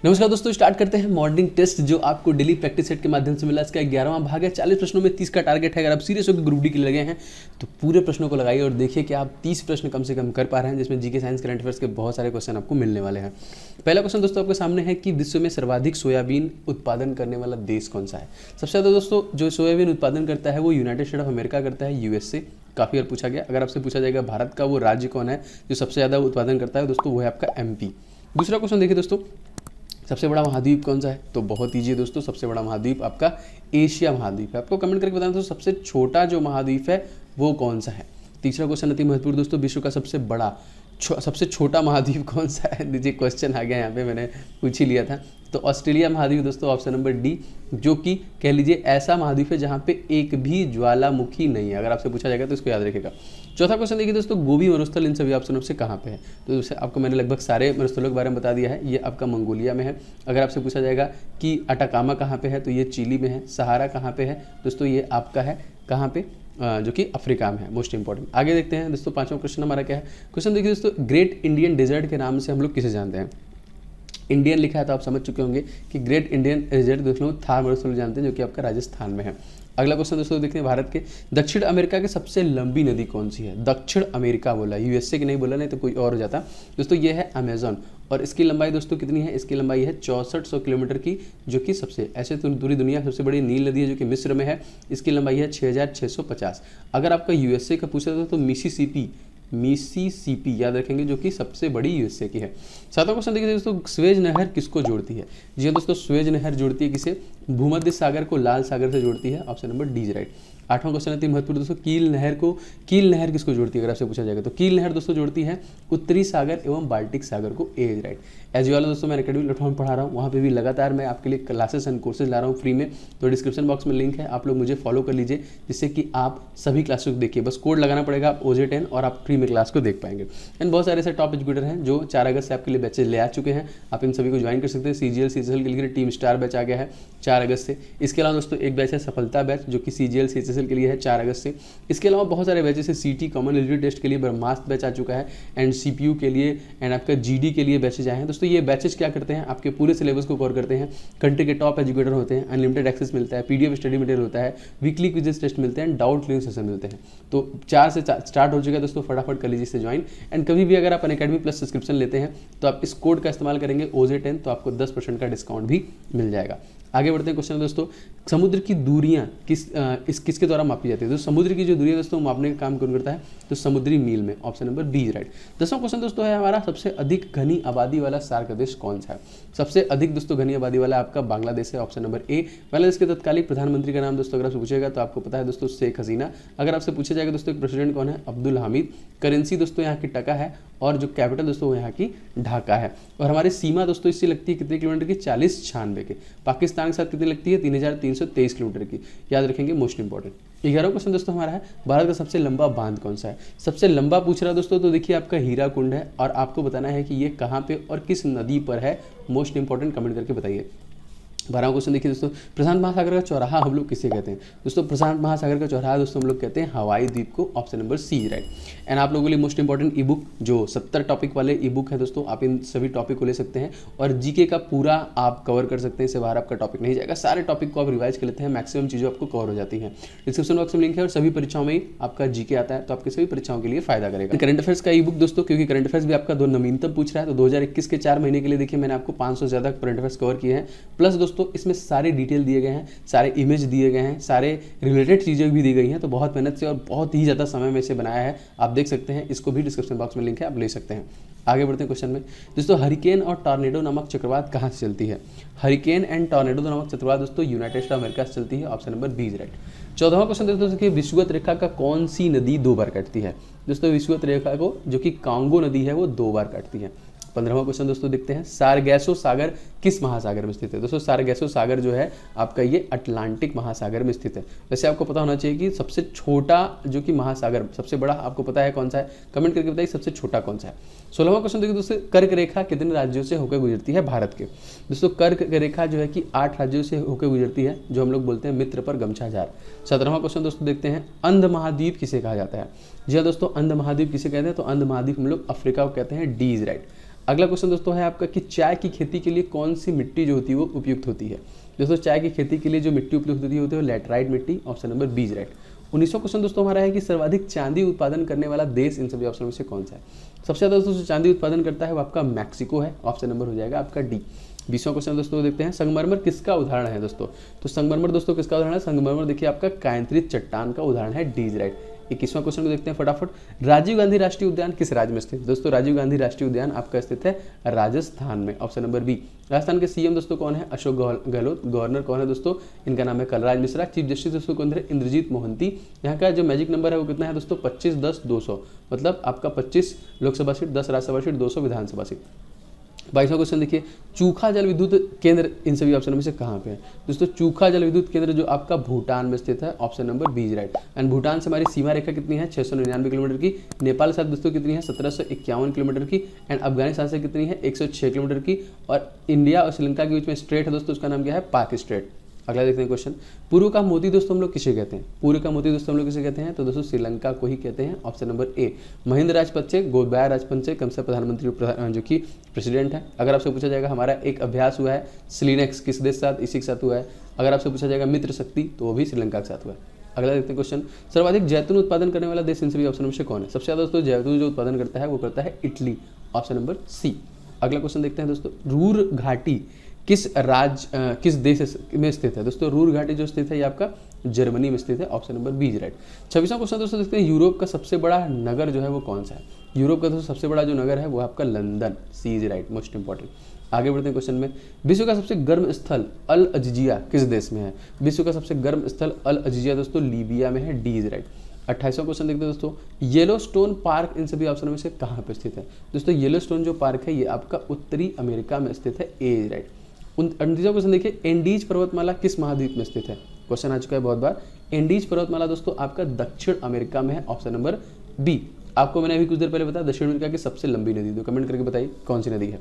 नमस्कार दोस्तों, स्टार्ट करते हैं मॉर्निंग टेस्ट जो आपको डेली प्रैक्टिस सेट के माध्यम से मिला। इसका 11वां भाग है। 40 प्रश्नों में 30 का टारगेट है। अगर आप सीरियस होकर ग्रुप डी के लिए लगे हैं तो पूरे प्रश्नों को लगाइए और देखिए कि आप 30 प्रश्न कम से कम कर पा रहे हैं, जिसमें जीके, साइंस, करंट अफेयर्स के बहुत सारे क्वेश्चन आपको मिलने वाले हैं। पहला क्वेश्चन दोस्तों आपके सामने है कि विश्व में सर्वाधिक सोयाबीन उत्पादन करने वाला देश कौन सा है। सबसे ज़्यादा दोस्तों जो सोयाबीन उत्पादन करता है वो यूनाइटेड स्टेट ऑफ अमेरिका करता है, यूएसए। काफ़ी बार पूछा गया। अगर आपसे पूछा जाएगा भारत का वो राज्य कौन है जो सबसे ज़्यादा उत्पादन करता है, दोस्तों वो है आपका एमपी। दूसरा क्वेश्चन देखिए दोस्तों, सबसे बड़ा महाद्वीप कौन सा है। तो बहुत ईजी है दोस्तों, सबसे बड़ा महाद्वीप आपका एशिया महाद्वीप है। आपको कमेंट करके बताना दोस्तों सबसे छोटा जो महाद्वीप है वो कौन सा है। तीसरा क्वेश्चन अति महत्वपूर्ण दोस्तों, विश्व का सबसे बड़ा सबसे छोटा महाद्वीप कौन सा है। देखिए क्वेश्चन आ गया यहाँ पे, मैंने पूछ ही लिया था। तो ऑस्ट्रेलिया महाद्वीप दोस्तों, ऑप्शन नंबर डी, जो कि कह लीजिए ऐसा महाद्वीप है जहाँ पे एक भी ज्वालामुखी नहीं है। अगर आपसे पूछा जाएगा तो इसको याद रखिएगा। चौथा क्वेश्चन देखिए दोस्तों, गोबी मरुस्थल इन सभी ऑप्शनों से कहाँ पे है। तो आपको मैंने लगभग सारे मरुस्थलों के बारे में बता दिया है। ये आपका मंगोलिया में है। अगर आपसे पूछा जाएगा कि अटाकामा कहाँ पे है तो ये चिली में है। सहारा कहाँ पे है दोस्तों, ये आपका है कहाँ पे, जो कि अफ्रीका में है। Most important. आगे देखते हैं दोस्तों, पांचवा क्वेश्चन हमारा क्या है। क्वेश्चन देखिए दोस्तों, ग्रेट इंडियन डेजर्ट के नाम से हम लोग किसे जानते हैं। इंडियन लिखा है तो आप समझ चुके होंगे कि ग्रेट इंडियन डेजर्ट दोस्तों थार मरुस्थल जानते हैं, जो कि आपका राजस्थान में है। अगला क्वेश्चन दोस्तों देखते हैं, भारत के दक्षिण अमेरिका की सबसे लंबी नदी कौन सी है। दक्षिण अमेरिका बोला, यूएसए की नहीं बोला, नहीं तो कोई और हो जाता दोस्तों। ये है अमेजॉन और इसकी लंबाई दोस्तों कितनी है, इसकी लंबाई है 6400 किलोमीटर की, जो कि सबसे ऐसे तो पूरी दुनिया सबसे बड़ी नील नदी है जो कि मिस्र में है। इसकी लंबाई है 6650। अगर आपका यूएसए का पूछा तो मिसिसिपी याद रखेंगे, जो कि सबसे बड़ी यूएसए की है। सातवां क्वेश्चन देखिए दोस्तों, स्वेज नहर किसको जोड़ती है। जी हाँ दोस्तों, स्वेज नहर जोड़ती है किसे, भूमध्य सागर को लाल सागर से जोड़ती है। Option number D is right. आठवां क्वेश्चन अति महत्वपूर्ण दोस्तों, कील नहर किसको जोड़ती है। अगर आपसे पूछा जाएगा तो कील नहर दोस्तों जोड़ती है उत्तरी सागर एवं बाल्टिक सागर को। ए इज राइट। एज यूल दोस्तों मैं अकेडमी प्लेटफॉर्म पढ़ा रहा हूँ, वहाँ पे भी लगातार मैं आपके लिए क्लासेस एंड कोर्सेज ला रहा हूँ फ्री में। तो डिस्क्रिप्शन बॉक्स में लिंक है, आप लोग मुझे फॉलो कर लीजिए, जिससे कि आप सभी क्लासेस को देखिए। बस कोड लगाना पड़ेगा, आप OJ10 और आप फ्री में क्लास को देख पाएंगे। एंड बहुत सारे ऐसे टॉप एजुकेटर हैं जो 4 अगस्त से आपके लिए बैचेज ले आ चुके हैं, आप इन सभी को ज्वाइन कर सकते हैं। CGL CHSL के लिए टीम स्टार बैच आ गया है 4 अगस्त से। इसके अलावा दोस्तों एक बैच है सफलता बैच, जो कि CGL CHSL के लिए है 4 अगस्त से। इसके अलावा बहुत सारे बैचेस है, CT कॉमन एलिजिबिलिटी टेस्ट के लिए ब्रह्मास्त्र बैच आ चुका है, एंड CPU के लिए एंड आपका GD के लिए बैचेज आए हैं दोस्तों। ये बैचेज क्या करते हैं, आपके पूरे सिलेबस को कवर करते हैं। कंट्री के टॉप एजुकेटर होते हैं, अनलिमिटेड एक्सेस मिलता है, PDF स्टडी मटेरियल होता है, वीकली क्विजेस टेस्ट मिलते हैं, डाउट क्लियरिंग सेशन मिलते हैं। तो 4 से स्टार्ट हो चुका है दोस्तों, फटाफट कर लीजिए इससे ज्वाइन। एंड कभी भी अगर आप अनअकैडमी प्लस सब्सक्रिप्शन लेते हैं तो आप इस कोड का इस्तेमाल करेंगे OJ10, तो आपको 10% का डिस्काउंट भी मिल जाएगा। आगे बढ़ते हैं क्वेश्चन दोस्तों, समुद्र की दूरियां किसके द्वारा मापी जाती है। तो समुद्र की जो दूरियां दोस्तों मापने का काम कौन करता है, तो समुद्री मील में। Option number B right. 10वां क्वेश्चन दोस्तों है हमारा, सबसे अधिक घनी आबादी वाला सार्क देश कौन सा है। सबसे अधिक दोस्तों घनी आबादी वाला आपका बांग्लादेश है। ऑप्शन नंबर ए। बांग्लादेश के तत्कालीन प्रधानमंत्री का नाम दोस्तों अगर आपसे पूछेगा तो आपको पता है दोस्तों, शेख हसीना। अगर आपसे पूछा जाएगा दोस्तों प्रेसिडेंट कौन है, अब्दुल हामिद। करेंसी दोस्तों यहाँ की टका है और जो कैपिटल दोस्तों वो यहाँ की ढाका है। और हमारी सीमा दोस्तों इससे लगती है कितने किलोमीटर की, 4096 के। पाकिस्तान के साथ कितनी लगती है, 3323 किलोमीटर की। याद रखेंगे, मोस्ट इंपॉर्टेंट। 11वां क्वेश्चन दोस्तों हमारा है, भारत का सबसे लंबा बांध कौन सा है। सबसे लंबा पूछ रहा है दोस्तों, तो देखिए आपका हीरा कुंड है और आपको बताना है कि ये कहाँ पे और किस नदी पर है। मोस्ट इंपॉर्टेंट, कमेंट करके बताइए। 12वां क्वेश्चन देखिए दोस्तों, प्रशांत महासागर का चौराहा हम लोग किसे कहते हैं। दोस्तों प्रशांत महासागर का चौराहा दोस्तों हम लोग कहते हैं हवाई द्वीप को। Option number C right. And आप लोगों के लिए मोस्ट इंपॉर्टेंट ई बुक, जो 70 टॉपिक वाले ई बुक है दोस्तों, आप इन सभी टॉपिक को ले सकते हैं और जीके का पूरा आप कवर कर सकते हैं। इससे बाहर आपका टॉपिक नहीं जाएगा, सारे टॉपिक को आप रिवाइज कर लेते हैं, मैक्सिमम चीज़ें आपको कवर हो जाती हैं। डिस्क्रिप्शन बॉक्स में लिंक है और सभी परीक्षाओं में आपका जीके आता है, तो आपके सभी परीक्षाओं के लिए फायदा करेगा। करंट अफेयर्स का ई बुक दोस्तों, क्योंकि करंट अफेयर्स भी आपका नवीनतम पूछ रहा है, तो 2021 के 4 महीने के लिए देखिए मैंने आपको 500 से ज़्यादा करंट अफेयर्स कवर किए हैं। प्लस दोस्तों इसमें सारे डिटेल दिए गए हैं, सारे इमेज दिए गए हैं, सारे रिलेटेड चीज़ें भी दी गई हैं। तो बहुत मेहनत से और बहुत ही ज़्यादा समय में इसे बनाया है, आप देख सकते हैं। इसको भी डिस्क्रिप्शन बॉक्स में लिंक है, आप ले सकते हैं। आगे बढ़ते हैं क्वेश्चन में दोस्तों, हरिकेन और टॉर्नेडो नामक चक्रवात कहाँ से चलती है। हरिकेन एंड टॉर्नेडो नामक चक्रवात दोस्तों यूनाइटेड स्टेट ऑफ अमेरिका से चलती है। Option number B is right. 14वां क्वेश्चन दोस्तों देखिए, विषुवत रेखा का कौन सी नदी 2 बार काटती है। दोस्तों विषुवत रेखा को जो कि कांगो नदी है वो 2 बार काटती है। 15वां क्वेश्चन दोस्तों देखते हैं, सारगैसो सागर किस महासागर में स्थित है। दोस्तों सारगैसो सागर जो है आपका ये अटलांटिक महासागर में स्थित है। वैसे आपको पता होना चाहिए कि सबसे छोटा जो कि महासागर, सबसे बड़ा आपको पता है कौन सा है, कमेंट करके बताइए सबसे छोटा कौन सा है। 16वां क्वेश्चन देखिए दोस्तों, कर्क रेखा कितने राज्यों से होकर गुजरती है भारत के। दोस्तों कर्क रेखा जो है कि 8 राज्यों से होकर गुजरती है, जो हम लोग बोलते हैं मित्र पर गमछा जार। 17वां क्वेश्चन दोस्तों देखते हैं, अंध महाद्वीप किसे कहा जाता है। जी हाँ दोस्तों, अंध महाद्वीप किसे कहते हैं, तो अंध महाद्वीप हम लोग अफ्रीका को कहते हैं। D is right. अगला क्वेश्चन दोस्तों है आपका कि चाय की खेती के लिए कौन सी मिट्टी जो होती है वो उपयुक्त होती है। दोस्तों चाय की खेती के लिए जो मिट्टी उपयुक्त होती है वो लैटराइट मिट्टी, option number B is right. 19वां क्वेश्चन दोस्तों हमारा है कि सर्वाधिक चांदी उत्पादन करने वाला देश इन सभी ऑप्शन में से कौन सा है। सबसे ज़्यादा दोस्तों जो चांदी उत्पादन करता है वो आपका मैक्सिको है, ऑप्शन नंबर हो जाएगा आपका डी। 20वां क्वेश्चन दोस्तों देखते हैं, संगमरमर किसका उदाहरण है दोस्तों। तो संगमरमर दोस्तों किसका उदाहरण है, संगमरमर देखिए आपका कायांतरित चट्टान का उदाहरण है, डी इज राइट। 21वां क्वेश्चन को देखते हैं फटाफट, राजीव गांधी राष्ट्रीय उद्यान किस राज्य में स्थित है। दोस्तों राजीव गांधी राष्ट्रीय उद्यान आपका स्थित है राजस्थान में, ऑप्शन नंबर बी। राजस्थान के सीएम दोस्तों कौन है, अशोक गहलोत। गवर्नर कौन है दोस्तों, इनका नाम है कलराज मिश्रा। चीफ जस्टिस दोस्तों कौन है, इंद्रजीत मोहंती। यहाँ का जो मैजिक नंबर है वो कितना है दोस्तों, 25 10 200, मतलब आपका 25 लोकसभा सीट, 10 राज्यसभा सीट, 200 विधानसभा सीट। 22वां क्वेश्चन देखिए, चूखा जल विद्युत केंद्र इन सभी ऑप्शन में से कहाँ पे है। दोस्तों चूखा जल विद्युत केंद्र जो आपका भूटान में स्थित है, option number B is right. And Bhutan से हमारी सीमा रेखा कितनी है, 699 किलोमीटर की। नेपाल के साथ दोस्तों कितनी है, 1751 किलोमीटर की। एंड अफगानिस्तान से कितनी है, 106 किलोमीटर की। और इंडिया और श्रीलंका के बीच में स्ट्रेट है दोस्तों, उसका नाम क्या है, पाक स्ट्रेट। अगला देखते हैं क्वेश्चन, पूर्व का मोती दोस्तों हम लोग किसे कहते हैं। पूर्व का मोती दोस्तों हम लोग किसे कहते हैं, तो दोस्तों श्रीलंका को ही कहते हैं, option number A. Mahinda Rajapaksa, Gotabaya Rajapaksa कम से प्रधानमंत्री जो कि प्रेसिडेंट है। अगर आपसे पूछा जाएगा हमारा एक अभ्यास हुआ है स्लिनेक्स किस देश के साथ, इसी के साथ हुआ है। अगर आपसे पूछा जाएगा मित्र शक्ति तो वो भी श्रीलंका के साथ हुआ है। अगला देखते हैं क्वेश्चन, सर्वाधिक जैतून उत्पादन करने वाला देश इन सभी ऑप्शन में से कौन है। सबसे ज्यादा दोस्तों जैतून जो उत्पादन करता है वो करता है इटली, ऑप्शन नंबर सी। अगला क्वेश्चन देखते हैं दोस्तों, रूर घाटी किस देश में स्थित है। दोस्तों रूर घाटी जो स्थित है ये आपका जर्मनी में स्थित है, option number B is right. 26वां क्वेश्चन दोस्तों देखते हैं, यूरोप का सबसे बड़ा नगर जो है वो कौन सा है। यूरोप का दोस्तों सबसे बड़ा जो नगर है वो आपका London, C is right, most important. आगे बढ़ते हैं क्वेश्चन में, विश्व का सबसे गर्म स्थल अल अजीजिया किस देश में है। विश्व का सबसे गर्म स्थल अल अजीजिया दोस्तों लीबिया में है, डी इज राइट। 28वां क्वेश्चन देखते हैं दोस्तों, येलोस्टोन पार्क इन सभी ऑप्शनों में से कहाँ पे स्थित है। दोस्तों येलोस्टोन जो पार्क है ये आपका उत्तरी अमेरिका में स्थित है, ए इज राइट। 29वां क्वेश्चन देखिए, एंडीज पर्वतमाला किस महाद्वीप में स्थित है। क्वेश्चन आ चुका है बहुत बार। एंडीज पर्वतमाला दोस्तों आपका दक्षिण अमेरिका में है, ऑप्शन नंबर बी। आपको मैंने अभी कुछ देर पहले बताया दक्षिण अमेरिका की सबसे लंबी नदी, तो कमेंट करके बताइए कौन सी नदी है।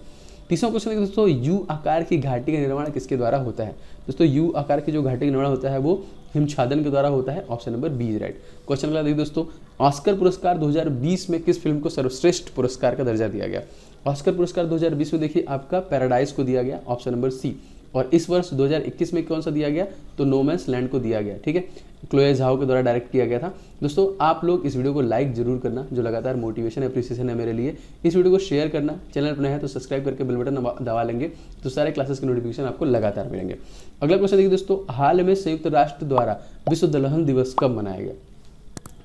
30वां क्वेश्चन देखिए दोस्तों, यू आकार की घाटी का निर्माण किसके द्वारा होता है। दोस्तों यू आकार की जो घाटी का निर्माण होता है वो हिमछादन के द्वारा होता है, option number B is right. Question अगला देखिए दोस्तों, ऑस्कर पुरस्कार 2020 में किस फिल्म को सर्वश्रेष्ठ पुरस्कार का दर्जा दिया गया। ऑस्कर पुरस्कार 2020 में देखिए आपका पैराडाइज को दिया गया, ऑप्शन नंबर सी। और इस वर्ष 2021 में कौन सा दिया गया, तो नो मैंस लैंड को दिया गया, ठीक है, क्लोए झाओ के द्वारा डायरेक्ट किया गया था। दोस्तों आप लोग इस वीडियो को लाइक जरूर करना, जो लगातार मोटिवेशन अप्रिसिएशन है मेरे लिए। इस वीडियो को शेयर करना, चैनल पर नया है तो सब्सक्राइब करके बेल बटन दबा लेंगे तो सारे क्लासेस के नोटिफिकेशन आपको लगातार मिलेंगे। अगला क्वेश्चन देखिए दोस्तों, हाल में संयुक्त राष्ट्र द्वारा विश्व दलहन दिवस कब मनाया गया।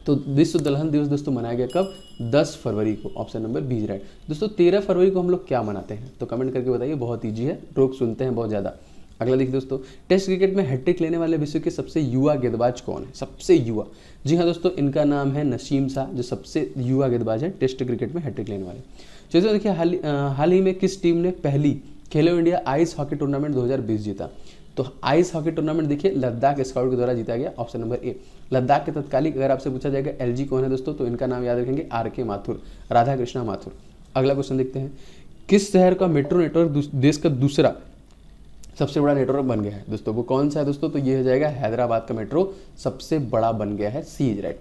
तो विश्व दलहन दिवस दोस्तों मनाया गया कब, 10 फरवरी को, option number B is right. दोस्तों 13 फरवरी को हम लोग क्या मनाते हैं, तो कमेंट करके बताइए, बहुत ईजी है, लोग सुनते हैं बहुत ज़्यादा। अगला देखिए दोस्तों, टेस्ट क्रिकेट में हैट्रिक लेने वाले विश्व के सबसे युवा गेंदबाज कौन है। सबसे युवा, जी हाँ दोस्तों, इनका नाम है नसीम शाह, जो सबसे युवा गेंदबाज है टेस्ट क्रिकेट में हैट्रिक लेने वाले। चलिए देखिए, हाल ही में किस टीम ने पहली खेलो इंडिया आइस हॉकी टूर्नामेंट 2020 जीता। तो आइस हॉकी टूर्नामेंट देखिए लद्दाख स्काउट के द्वारा जीता गया, ऑप्शन नंबर ए। लद्दाख के तत्कालिक अगर आपसे पूछा जाएगा एलजी कौन है दोस्तों, तो इनका नाम याद रखेंगे आर.के. माथुर, राधा कृष्णा माथुर। अगला क्वेश्चन देखते हैं, किस शहर का मेट्रो नेटवर्क देश का दूसरा सबसे बड़ा नेटवर्क बन गया है। दोस्तों वो कौन सा है दोस्तों, तो ये हो जाएगा हैदराबाद का मेट्रो सबसे बड़ा बन गया है, सी इज राइट।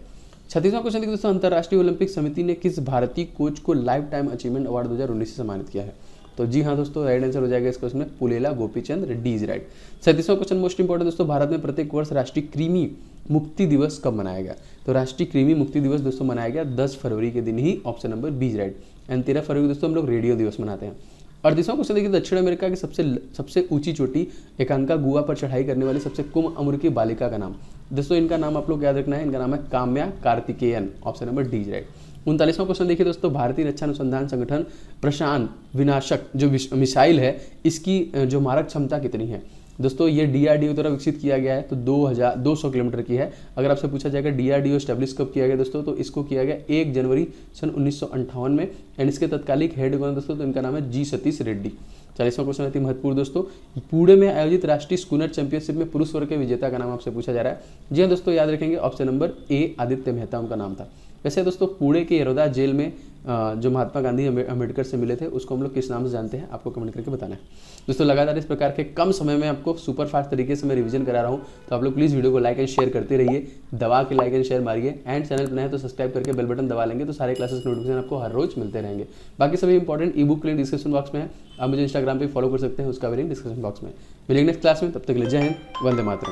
36वां क्वेश्चन देखिए दोस्तों, अंतर्राष्ट्रीय ओलंपिक समिति ने किस भारतीय कोच को लाइफ टाइम अचीवमेंट अवार्ड 2019 से सम्मानित किया है। तो जी हाँ दोस्तों, राइट आंसर हो जाएगा इस क्वेश्चन में Pullela Gopichand, D is right. 37वां क्वेश्चन मोस्ट इंपॉर्टेंट दोस्तों, भारत में प्रत्येक वर्ष राष्ट्रीय कृमि मुक्ति दिवस कब मनाया गया। तो राष्ट्रीय कृमि मुक्ति दिवस दोस्तों मनाया गया 10 फरवरी के दिन ही, option number B is right. And 13 फरवरी दोस्तों हम लोग रेडियो दिवस मनाते हैं। 38वां क्वेश्चन देखिए, दक्षिण अमेरिका की सबसे ऊंची चोटी एकांका गुआ पर चढ़ाई करने वाली सबसे कम उम्र की बालिका का नाम। दोस्तों इनका नाम आप लोग याद रखना है, इनका नाम है Kamya Karthikeyan, option number D is right. 39वां क्वेश्चन देखिए दोस्तों, भारतीय रक्षा अनुसंधान संगठन प्रशांत विनाशक जो मिसाइल है इसकी जो मारक क्षमता कितनी है। दोस्तों ये डीआरडीओ द्वारा विकसित किया गया है, तो 200 किलोमीटर की है। अगर आपसे पूछा जाएगा डीआरडीओ स्टैब्लिश कब किया गया दोस्तों, तो इसको किया गया 1 जनवरी सन 1958 में। एंड इसके तत्कालिक हेड कौन है दोस्तों, तो इनका नाम है जी सतीश रेड्डी। 40वां क्वेश्चन अति महत्वपूर्ण दोस्तों, पुणे में आयोजित राष्ट्रीय स्कूनर चैंपियनशिप में पुरुष वर्ग के विजेता का नाम आपसे पूछा जा रहा है। जी हाँ दोस्तों, याद रखेंगे ऑप्शन नंबर ए आदित्य मेहता उनका नाम था। वैसे दोस्तों पुणे के यरोदा जेल में जो महात्मा गांधी अम्बेडकर से मिले थे उसको हम लोग किस नाम से जानते हैं, आपको कमेंट करके बताना है। दोस्तों लगातार इस प्रकार के कम समय में आपको सुपर फास्ट तरीके से मैं रिवीजन करा रहा हूँ, तो आप लोग प्लीज़ वीडियो को लाइक एंड शेयर करते रहिए, दबा के लाइक एंड शेयर मारिए, एंड चैनल पर नए तो सब्सक्राइब करके बेल बटन दबा लेंगे तो सारे क्लासेस नोटिफिकेशन आपको हर रोज मिलते रहेंगे। बाकी सभी इंपॉर्टेंट ई बुक के लिंक डिस्क्रिप्शन बॉक्स में है, आप मुझे इंस्टाग्राम पे फॉलो कर सकते हैं, उसका भी लिंक डिस्क्रिप्शन बॉक्स में। मिलेंगे नेक्स्ट क्लास में, तब तक के लिए जय हिंद, वंदे मातरम।